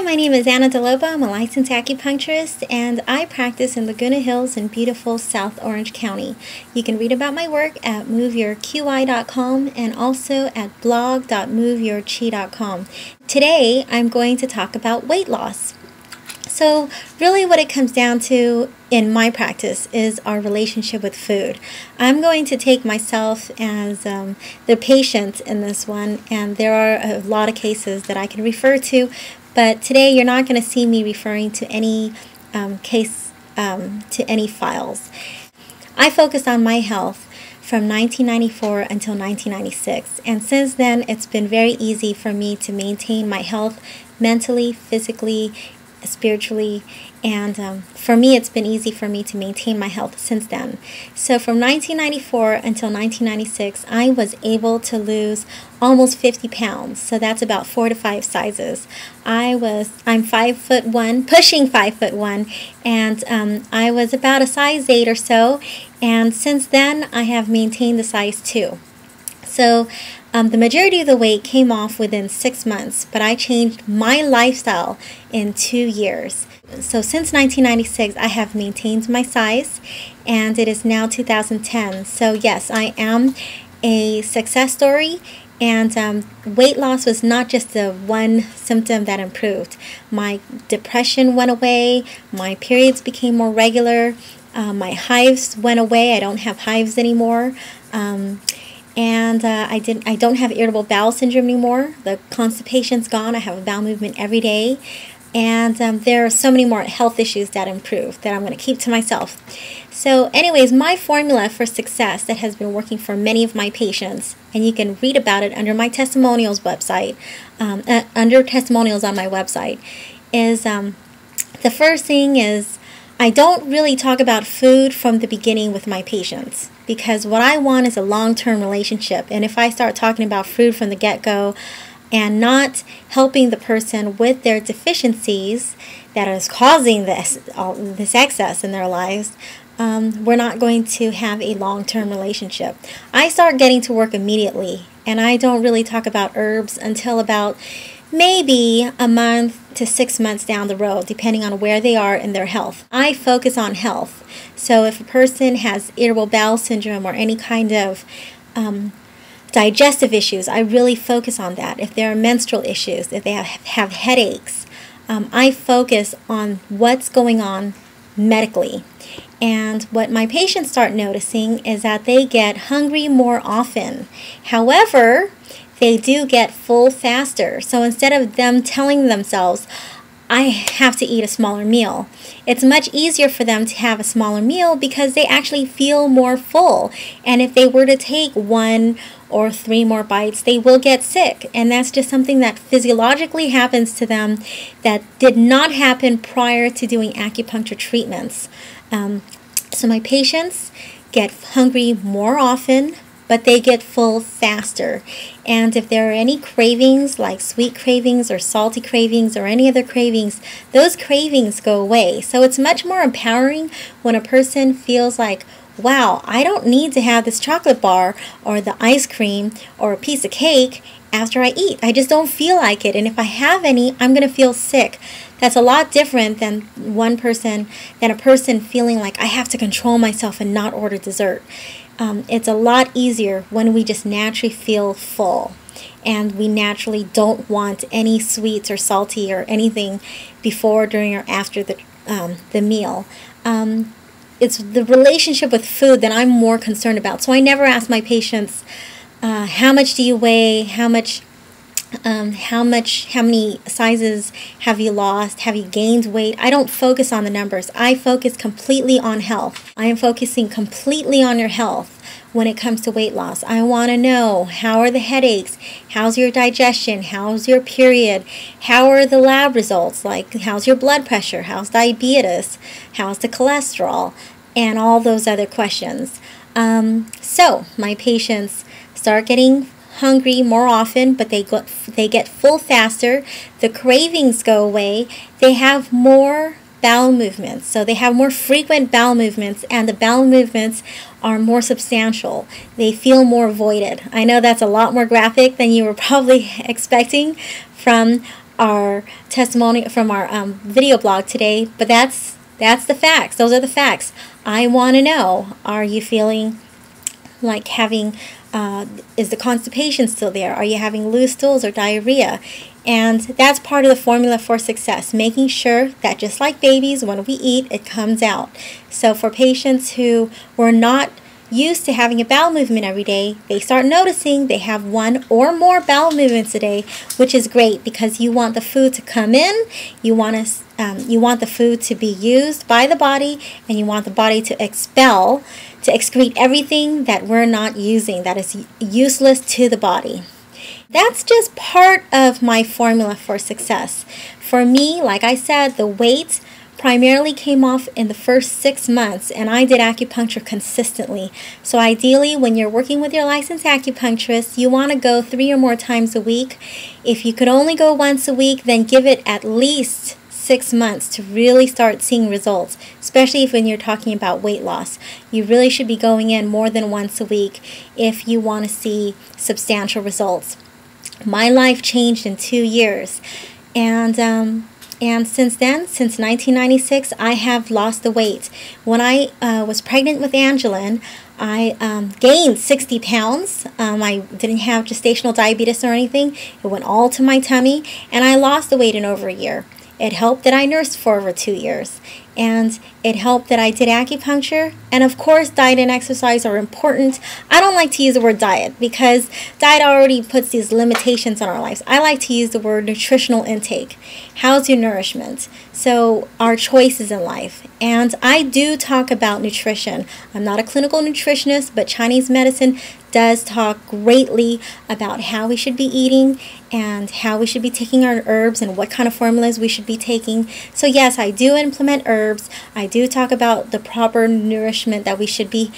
Hi, my name is Anna DeLoba. I'm a licensed acupuncturist and I practice in Laguna Hills in beautiful South Orange County. You can read about my work at moveyourqi.com and also at blog.moveyourqi.com. Today I'm going to talk about weight loss. So really what it comes down to in my practice is our relationship with food. I'm going to take myself as the patient in this one, and there are a lot of cases that I can refer to, but today you're not going to see me referring to any to any files. I focused on my health from 1994 until 1996, and since then it's been very easy for me to maintain my health mentally, physically, spiritually, and for me it's been easy for me to maintain my health since then. So from 1994 until 1996 I was able to lose almost 50 pounds, so that's about 4 to 5 sizes. I'm 5'1", pushing 5'1", and I was about a size 8 or so, and since then I have maintained the size 2. So the majority of the weight came off within 6 months, but I changed my lifestyle in 2 years. So since 1996, I have maintained my size, and it is now 2010. So yes, I am a success story, and weight loss was not just the one symptom that improved. My depression went away, my periods became more regular, my hives went away. I don't have hives anymore. And I don't have irritable bowel syndrome anymore. The constipation's gone. I have a bowel movement every day. And there are so many more health issues that improved that I'm going to keep to myself. So anyways, my formula for success that has been working for many of my patients, and you can read about it under my testimonials website, under testimonials on my website, is the first thing is I don't really talk about food from the beginning with my patients, because what I want is a long-term relationship. And if I start talking about food from the get-go and not helping the person with their deficiencies that is causing this excess in their lives, we're not going to have a long-term relationship. I start getting to work immediately, and I don't really talk about herbs until about maybe a month to 6 months down the road, depending on where they are in their health. I focus on health. So if a person has irritable bowel syndrome or any kind of digestive issues, I really focus on that. If there are menstrual issues, if they have headaches, I focus on what's going on medically. And what my patients start noticing is that they get hungry more often. However, they do get full faster. So instead of them telling themselves, I have to eat a smaller meal, it's much easier for them to have a smaller meal because they actually feel more full. And if they were to take 1 or 3 more bites, they will get sick. And that's just something that physiologically happens to them that did not happen prior to doing acupuncture treatments. So my patients get hungry more often, but they get full faster. And if there are any cravings, like sweet cravings or salty cravings or any other cravings, those cravings go away. So it's much more empowering when a person feels like, wow, I don't need to have this chocolate bar or the ice cream or a piece of cake after I eat. I just don't feel like it. And if I have any, I'm going to feel sick. That's a lot different than a person feeling like I have to control myself and not order dessert. It's a lot easier when we just naturally feel full and we naturally don't want any sweets or salty or anything before, during, or after the meal. It's the relationship with food that I'm more concerned about. So I never ask my patients, how much do you weigh? How many sizes have you lost? Have you gained weight? I don't focus on the numbers. I focus completely on health. I am focusing completely on your health when it comes to weight loss. I want to know, how are the headaches? How's your digestion? How's your period? How are the lab results? Like, how's your blood pressure? How's diabetes? How's the cholesterol? And all those other questions. So my patients start getting hungry more often, but they get full faster. The cravings go away. They have more bowel movements, so they have more frequent bowel movements, and the bowel movements are more substantial. They feel more voided. I know that's a lot more graphic than you were probably expecting from our testimony, from our video blog today, but that's the facts. Those are the facts. I want to know, are you feeling like having, is the constipation still there? Are you having loose stools or diarrhea? And that's part of the formula for success, making sure that just like babies, when we eat, it comes out. So for patients who were not used to having a bowel movement every day, they start noticing they have one or more bowel movements a day, which is great because you want the food to come in, you want the food to be used by the body, and you want the body to expel, to excrete everything that we're not using, that is useless to the body. That's just part of my formula for success. For me, like I said, the weight primarily came off in the first 6 months, and I did acupuncture consistently. So ideally, when you're working with your licensed acupuncturist, you want to go 3 or more times a week. If you could only go once a week, then give it at least 6 months to really start seeing results, especially when you're talking about weight loss. You really should be going in more than once a week if you want to see substantial results. My life changed in 2 years, and since then, since 1996, I have lost the weight. When I was pregnant with Angeline, I gained 60 pounds. I didn't have gestational diabetes or anything. It went all to my tummy, and I lost the weight in over a year. It helped that I nursed for over 2 years, and it helped that I did acupuncture. And of course, diet and exercise are important. I don't like to use the word diet because diet already puts these limitations on our lives. I like to use the word nutritional intake. How's your nourishment? So our choices in life. And I do talk about nutrition. I'm not a clinical nutritionist, but Chinese medicine does talk greatly about how we should be eating and how we should be taking our herbs and what kind of formulas we should be taking. So yes, I do implement herbs. I do talk about the proper nourishment that we should be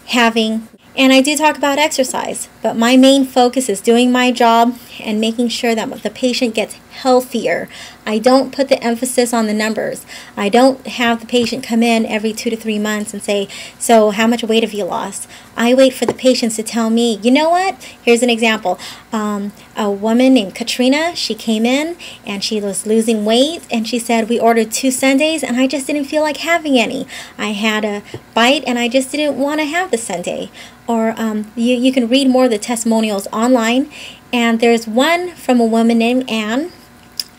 having. And I do talk about exercise, but my main focus is doing my job and making sure that the patient gets healthier. I don't put the emphasis on the numbers. I don't have the patient come in every 2 to 3 months and say, so how much weight have you lost? I wait for the patients to tell me, you know what? Here's an example. A woman named Katrina, she came in and she was losing weight, and she said, we ordered 2 sundaes and I just didn't feel like having any. I had a bite and I just didn't want to have the sundae. Or you can read more of the testimonials online. And there's one from a woman named Anne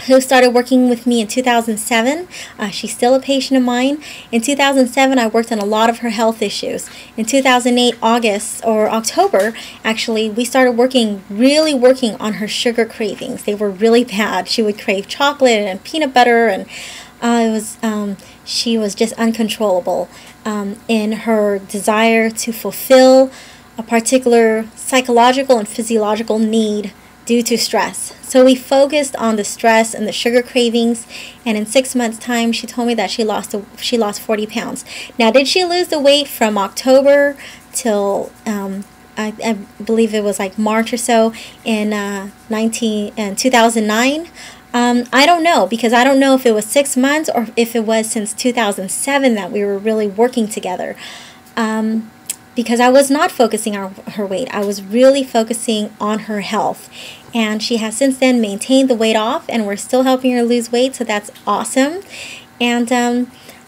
who started working with me in 2007. She's still a patient of mine. In 2007, I worked on a lot of her health issues. In 2008, October, actually, we started really working on her sugar cravings. They were really bad. She would crave chocolate and peanut butter, and she was just uncontrollable in her desire to fulfill a particular psychological and physiological need due to stress. So we focused on the stress and the sugar cravings, and in 6 months' time, she told me that she lost 40 pounds. Now, did she lose the weight from October till I believe it was like March or so in 2009? I don't know, because I don't know if it was 6 months or if it was since 2007 that we were really working together. Because I was not focusing on her weight. I was really focusing on her health. And she has since then maintained the weight off, and we're still helping her lose weight, so that's awesome. And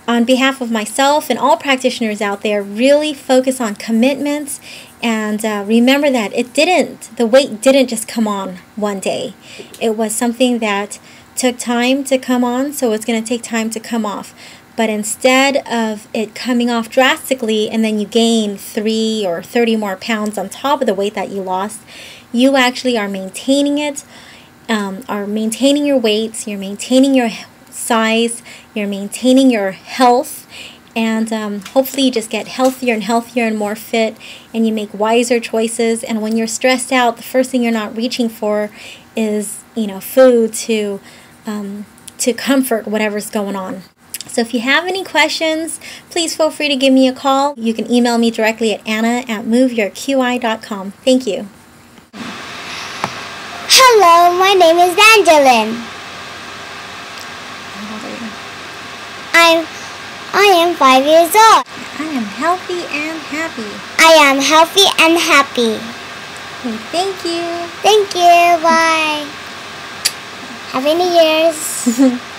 on behalf of myself and all practitioners out there, really focus on commitments, and remember that the weight didn't just come on one day. It was something that took time to come on, so it's going to take time to come off. But instead of it coming off drastically and then you gain 3 or 30 more pounds on top of the weight that you lost, you actually are maintaining it, are maintaining your weight, you're maintaining your size, you're maintaining your health, and hopefully you just get healthier and healthier and more fit, and you make wiser choices. And when you're stressed out, the first thing you're not reaching for is, food to comfort whatever's going on. So if you have any questions, please feel free to give me a call. You can email me directly at anna@moveyourqi.com. Thank you. Hello, my name is Angeline. How old are you? I am 5 years old. I am healthy and happy. I am healthy and happy. Okay, thank you. Thank you. Bye. Happy New Year's.